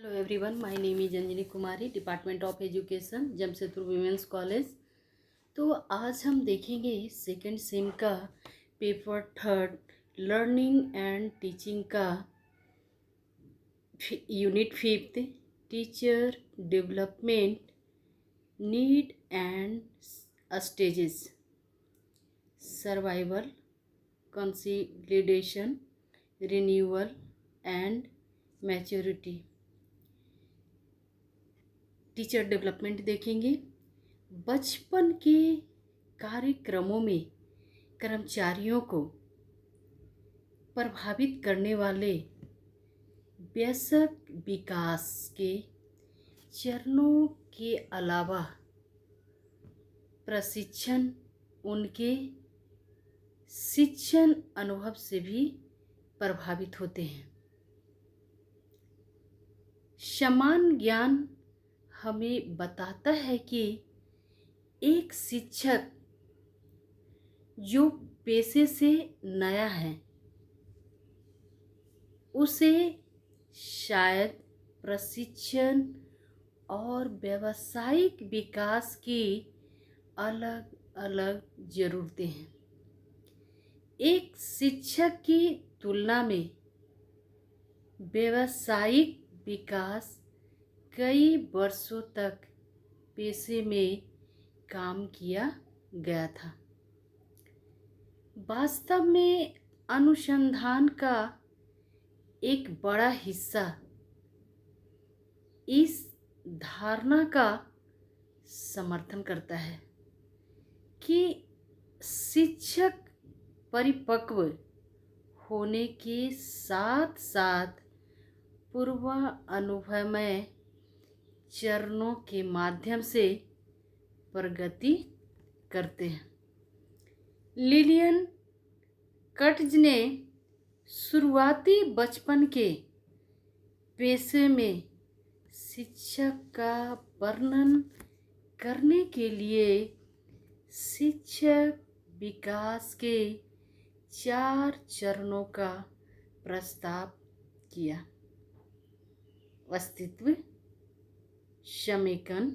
Hello everyone, my name is Anjani Kumari, department of education, Jamshedpur women's college. तो आज हम देखेंगे सेकेंड सेम का paper third, learning and teaching का unit fifth, teacher development need and stages, survival, consolidation, renewal and maturity. Teacher development देखेंगे। बचपन के कार्यक्रमों में कर्मचारियों को प्रभावित करने वाले वयस्क विकास के चरणों के अलावा प्रशिक्षण उनके शिक्षण अनुभव से भी प्रभावित होते हैं। समान ज्ञान हमें बताता है कि एक शिक्षक जो पेशे से नया है उसे शायद प्रशिक्षण और व्यावसायिक विकास की अलग अलग ज़रूरतें हैं। एक शिक्षक की तुलना में व्यावसायिक विकास कई वर्षों तक पेशे में काम किया गया था। वास्तव में अनुसंधान का एक बड़ा हिस्सा इस धारणा का समर्थन करता है कि शिक्षक परिपक्व होने के साथ साथ पूर्व अनुभवमय चरणों के माध्यम से प्रगति करते हैं। लिलियन कट्ज ने शुरुआती बचपन के पेशे में शिक्षक का वर्णन करने के लिए शिक्षक विकास के 4 चरणों का प्रस्ताव किया। अस्तित्व, समेकन,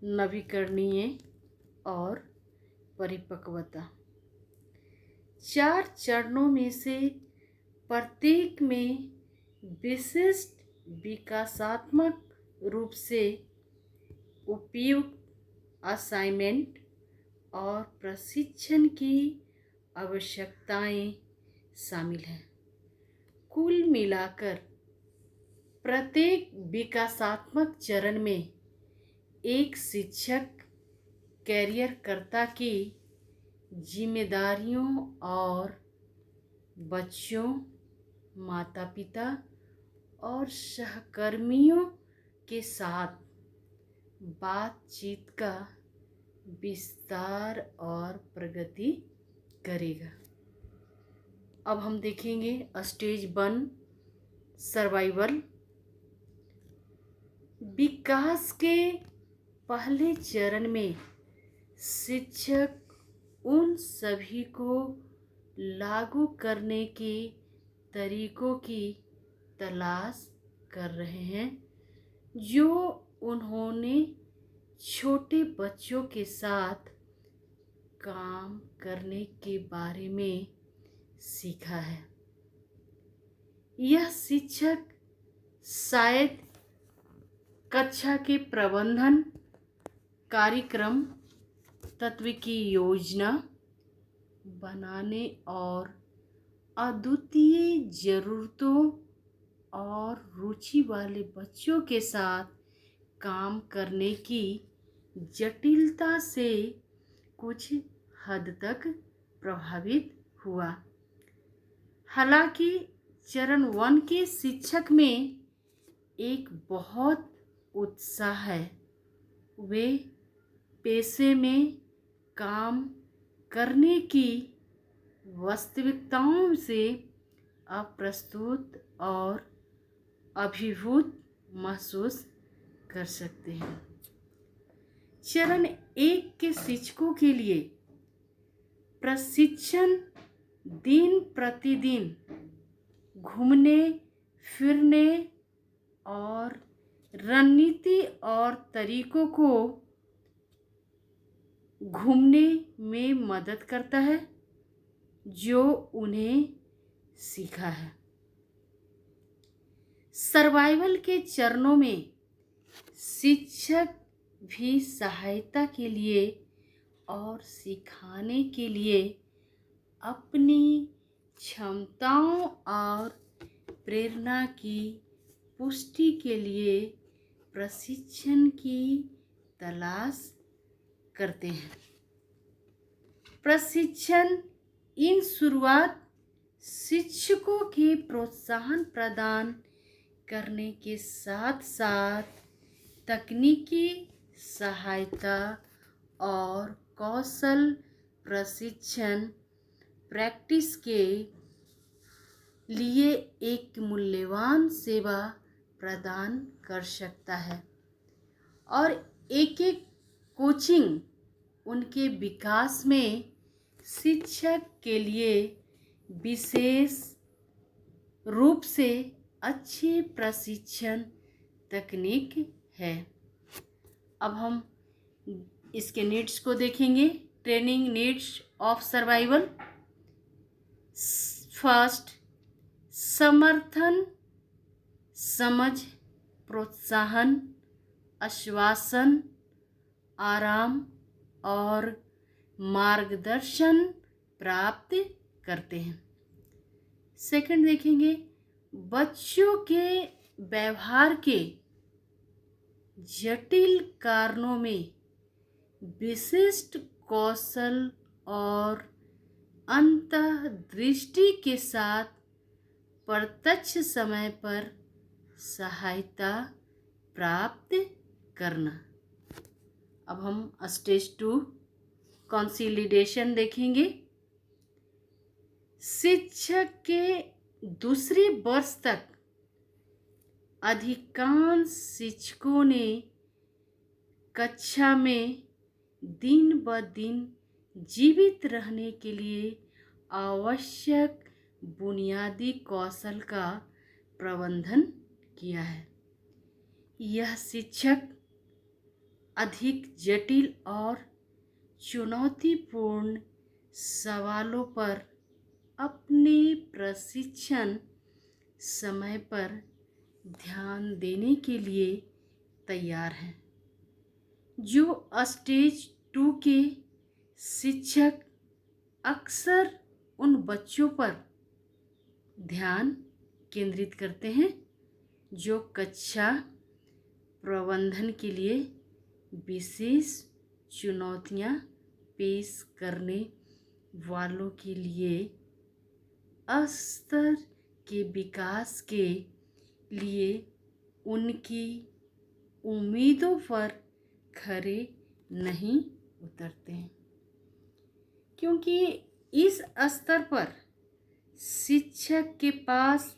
नवीकरणीय और परिपक्वता। 4 चरणों में से प्रत्येक में विशिष्ट विकासात्मक रूप से उपयुक्त असाइनमेंट और प्रशिक्षण की आवश्यकताएं शामिल हैं। कुल मिलाकर प्रत्येक विकासात्मक चरण में एक शिक्षक कैरियरकर्ता की जिम्मेदारियों और बच्चों, माता पिता और सहकर्मियों के साथ बातचीत का विस्तार और प्रगति करेगा। अब हम देखेंगे स्टेज 1, सर्वाइवल। विकास के पहले चरण में शिक्षक उन सभी को लागू करने के तरीकों की तलाश कर रहे हैं जो उन्होंने छोटे बच्चों के साथ काम करने के बारे में सीखा है। यह शिक्षक शायद कक्षा के प्रबंधन, कार्यक्रम, तत्व की योजना बनाने और अद्वितीय ज़रूरतों और रुचि वाले बच्चों के साथ काम करने की जटिलता से कुछ हद तक प्रभावित हुआ। हालांकि चरण 1 के शिक्षक में एक बहुत उत्साह है। वे पेशे में काम करने की वास्तविकताओं से अप्रस्तुत और अभिभूत महसूस कर सकते हैं। चरण 1 के शिक्षकों के लिए प्रशिक्षण दिन प्रतिदिन घूमने फिरने और रणनीति और तरीकों को घूमने में मदद करता है जो उन्हें सीखा है। सर्वाइवल के चरणों में शिक्षक भी सहायता के लिए और सिखाने के लिए अपनी क्षमताओं और प्रेरणा की पुष्टि के लिए प्रशिक्षण की तलाश करते हैं। प्रशिक्षण इन शुरुआत शिक्षकों के प्रोत्साहन प्रदान करने के साथ साथ तकनीकी सहायता और कौशल प्रशिक्षण प्रैक्टिस के लिए एक मूल्यवान सेवा प्रदान कर सकता है और एक कोचिंग उनके विकास में शिक्षक के लिए विशेष रूप से अच्छी प्रशिक्षण तकनीक है। अब हम इसके नीड्स को देखेंगे। Training needs of survival. First, समर्थन, समझ, प्रोत्साहन, आश्वासन, आराम और मार्गदर्शन प्राप्त करते हैं। सेकंड देखेंगे, बच्चों के व्यवहार के जटिल कारणों में विशिष्ट कौशल और अंतर्दृष्टि के साथ प्रत्यक्ष समय पर सहायता प्राप्त करना। अब हम स्टेज 2 कंसोलिडेशन देखेंगे। शिक्षक के दूसरे वर्ष तक अधिकांश शिक्षकों ने कक्षा में दिन ब दिन जीवित रहने के लिए आवश्यक बुनियादी कौशल का प्रबंधन किया है। यह शिक्षक अधिक जटिल और चुनौतीपूर्ण सवालों पर अपने प्रशिक्षण समय पर ध्यान देने के लिए तैयार हैं। जो स्टेज 2 के शिक्षक अक्सर उन बच्चों पर ध्यान केंद्रित करते हैं जो कक्षा प्रबंधन के लिए विशेष चुनौतियां पेश करने वालों के लिए स्तर के विकास के लिए उनकी उम्मीदों पर खरे नहीं उतरते हैं, क्योंकि इस स्तर पर शिक्षक के पास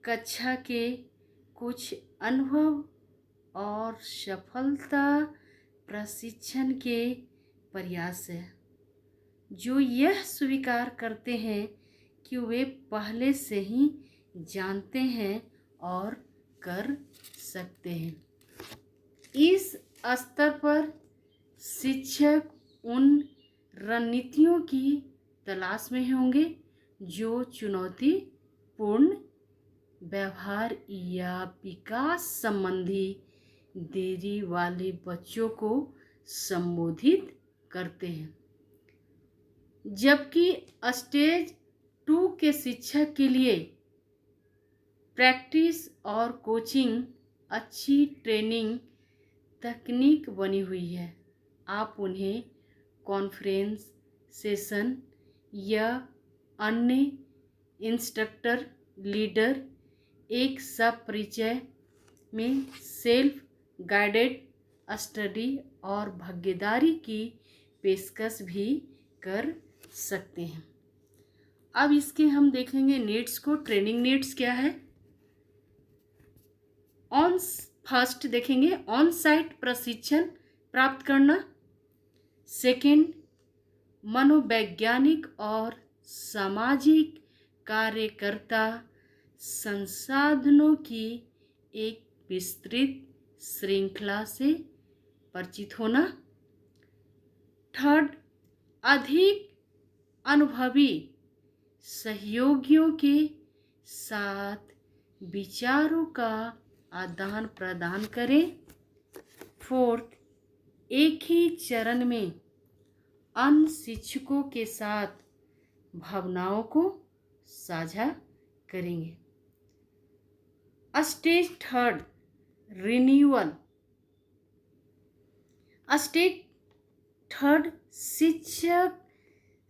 कक्षा के कुछ अनुभव और सफलता प्रशिक्षण के प्रयास है जो यह स्वीकार करते हैं कि वे पहले से ही जानते हैं और कर सकते हैं। इस स्तर पर शिक्षक उन रणनीतियों की तलाश में होंगे जो चुनौतीपूर्ण व्यवहार या विकास संबंधी देरी वाले बच्चों को संबोधित करते हैं, जबकि स्टेज 2 के शिक्षक के लिए प्रैक्टिस और कोचिंग अच्छी ट्रेनिंग तकनीक बनी हुई है। आप उन्हें कॉन्फ्रेंस सेशन या अन्य इंस्ट्रक्टर लीडर एक सब परिचय में सेल्फ गाइडेड स्टडी और भागीदारी की पेशकश भी कर सकते हैं। अब इसके हम देखेंगे नीड्स को। ट्रेनिंग नीड्स क्या है? फर्स्ट देखेंगे ऑन साइट प्रशिक्षण प्राप्त करना। सेकंड, मनोवैज्ञानिक और सामाजिक कार्यकर्ता संसाधनों की एक विस्तृत श्रृंखला से परिचित होना। थर्ड, अधिक अनुभवी सहयोगियों के साथ विचारों का आदान प्रदान करें। फोर्थ, एक ही चरण में अन्य शिक्षकों के साथ भावनाओं को साझा करेंगे। Stage third, renewal. Stage third,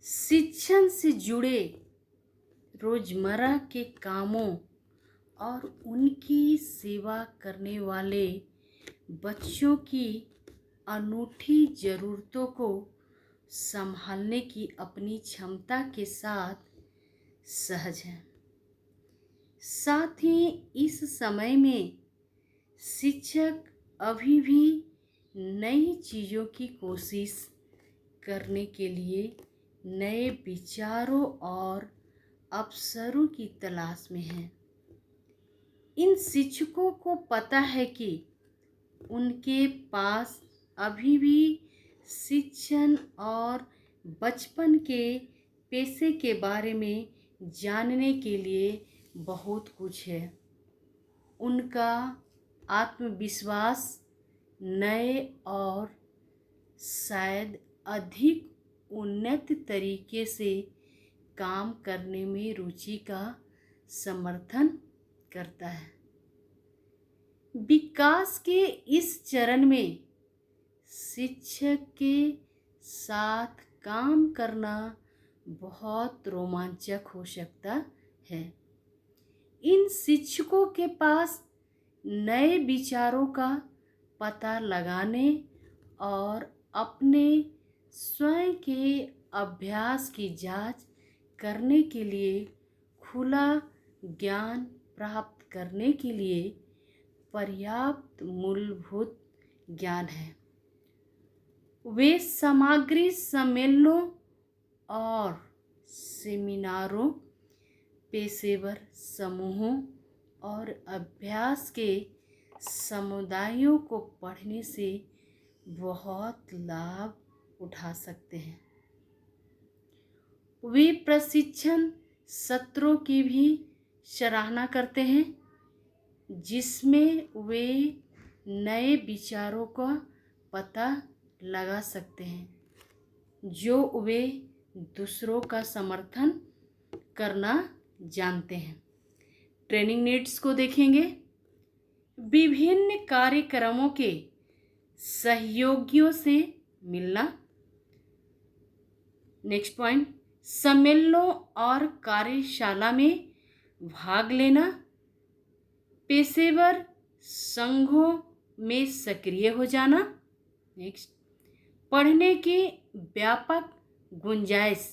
शिक्षण से जुड़े रोजमर्रा के कामों और उनकी सेवा करने वाले बच्चों की अनूठी ज़रूरतों को संभालने की अपनी क्षमता के साथ सहज है। साथ ही इस समय में शिक्षक अभी भी नई चीज़ों की कोशिश करने के लिए नए विचारों और अवसरों की तलाश में हैं। इन शिक्षकों को पता है कि उनके पास अभी भी शिक्षण और बचपन के पेशे के बारे में जानने के लिए बहुत कुछ है। उनका आत्मविश्वास नए और शायद अधिक उन्नत तरीके से काम करने में रुचि का समर्थन करता है। विकास के इस चरण में शिक्षक के साथ काम करना बहुत रोमांचक हो सकता है। इन शिक्षकों के पास नए विचारों का पता लगाने और अपने स्वयं के अभ्यास की जांच करने के लिए खुला ज्ञान प्राप्त करने के लिए पर्याप्त मूलभूत ज्ञान है। वे सामग्री सम्मेलनों और सेमिनारों, पेशेवर समूहों और अभ्यास के समुदायों को पढ़ने से बहुत लाभ उठा सकते हैं। वे प्रशिक्षण सत्रों की भी सराहना करते हैं जिसमें वे नए विचारों का पता लगा सकते हैं जो वे दूसरों का समर्थन करना जानते हैं। ट्रेनिंग नीड्स को देखेंगे। विभिन्न कार्यक्रमों के सहयोगियों से मिलना। नेक्स्ट पॉइंट, सम्मेलनों और कार्यशाला में भाग लेना। पेशेवर संघों में सक्रिय हो जाना। नेक्स्ट, पढ़ने की व्यापक गुंजाइश,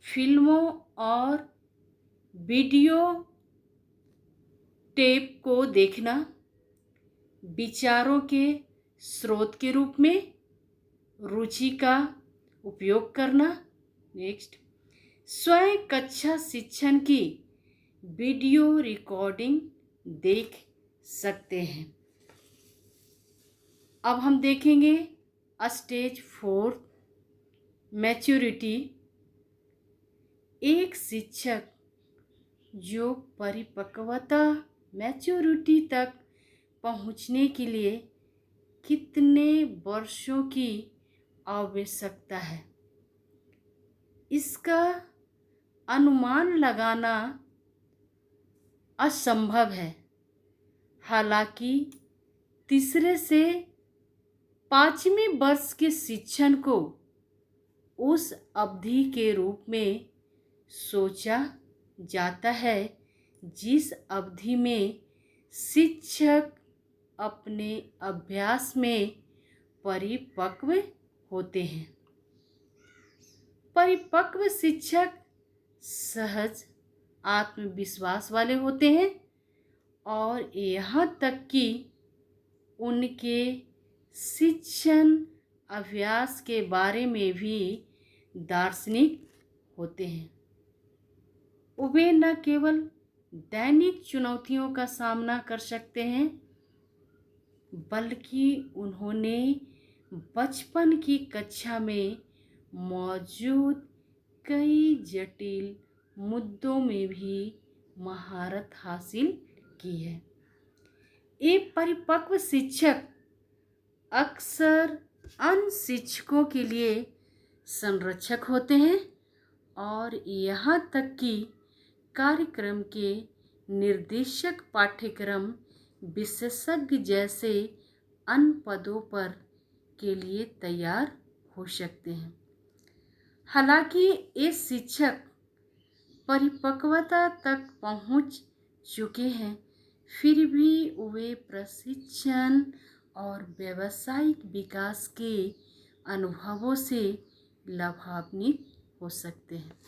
फिल्मों और वीडियो टेप को देखना विचारों के स्रोत के रूप में रुचि का उपयोग करना। नेक्स्ट, स्वयं कक्षा शिक्षण की वीडियो रिकॉर्डिंग देख सकते हैं। अब हम देखेंगे स्टेज 4, मैच्योरिटी। एक शिक्षक जो परिपक्वता मैच्योरिटी तक पहुंचने के लिए कितने वर्षों की आवश्यकता है, इसका अनुमान लगाना असंभव है। हालांकि तीसरे से 5वें वर्ष के शिक्षण को उस अवधि के रूप में सोचा जाता है जिस अवधि में शिक्षक अपने अभ्यास में परिपक्व होते हैं। परिपक्व शिक्षक सहज आत्मविश्वास वाले होते हैं और यहाँ तक कि उनके शिक्षण अभ्यास के बारे में भी दार्शनिक होते हैं। वे न केवल दैनिक चुनौतियों का सामना कर सकते हैं बल्कि उन्होंने बचपन की कक्षा में मौजूद कई जटिल मुद्दों में भी महारत हासिल की है। एक परिपक्व शिक्षक अक्सर अन्य शिक्षकों के लिए संरक्षक होते हैं और यहाँ तक कि कार्यक्रम के निर्देशक, पाठ्यक्रम विशेषज्ञ जैसे अन्य पदों पर के लिए तैयार हो सकते हैं। हालांकि ये शिक्षक परिपक्वता तक पहुंच चुके हैं, फिर भी वे प्रशिक्षण और व्यावसायिक विकास के अनुभवों से लाभान्वित हो सकते हैं।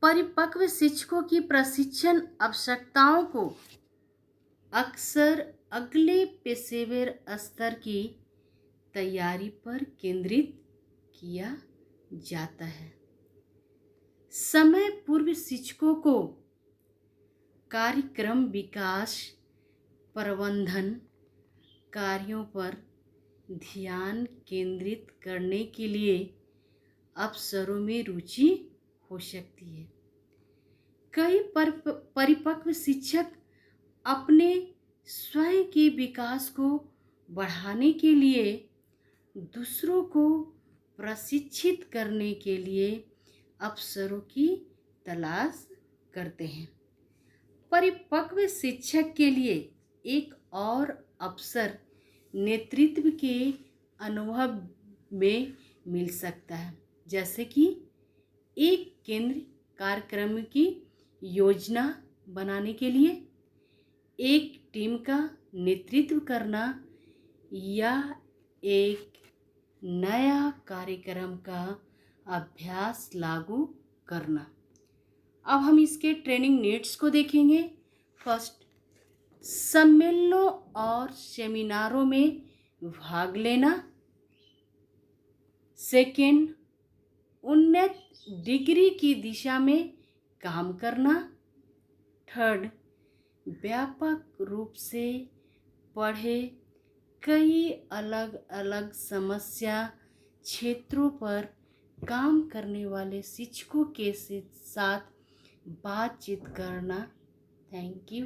परिपक्व शिक्षकों की प्रशिक्षण आवश्यकताओं को अक्सर अगले पेशेवर स्तर की तैयारी पर केंद्रित किया जाता है। समय पूर्व शिक्षकों को कार्यक्रम विकास प्रबंधन कार्यों पर ध्यान केंद्रित करने के लिए अवसरों में रुचि हो सकती है। कई परिपक्व शिक्षक अपने स्वयं के विकास को बढ़ाने के लिए दूसरों को प्रशिक्षित करने के लिए अवसरों की तलाश करते हैं। परिपक्व शिक्षक के लिए एक और अवसर नेतृत्व के अनुभव में मिल सकता है, जैसे कि एक केंद्र कार्यक्रम की योजना बनाने के लिए, एक टीम का नेतृत्व करना या एक नया कार्यक्रम का अभ्यास लागू करना। अब हम इसके ट्रेनिंग नीड्स को देखेंगे। फर्स्ट, सम्मेलनों और सेमिनारों में भाग लेना। सेकेंड, उन्नत डिग्री की दिशा में काम करना। थर्ड, व्यापक रूप से पढ़े कई अलग अलग समस्या क्षेत्रों पर काम करने वाले शिक्षकों के साथ बातचीत करना। Thank you.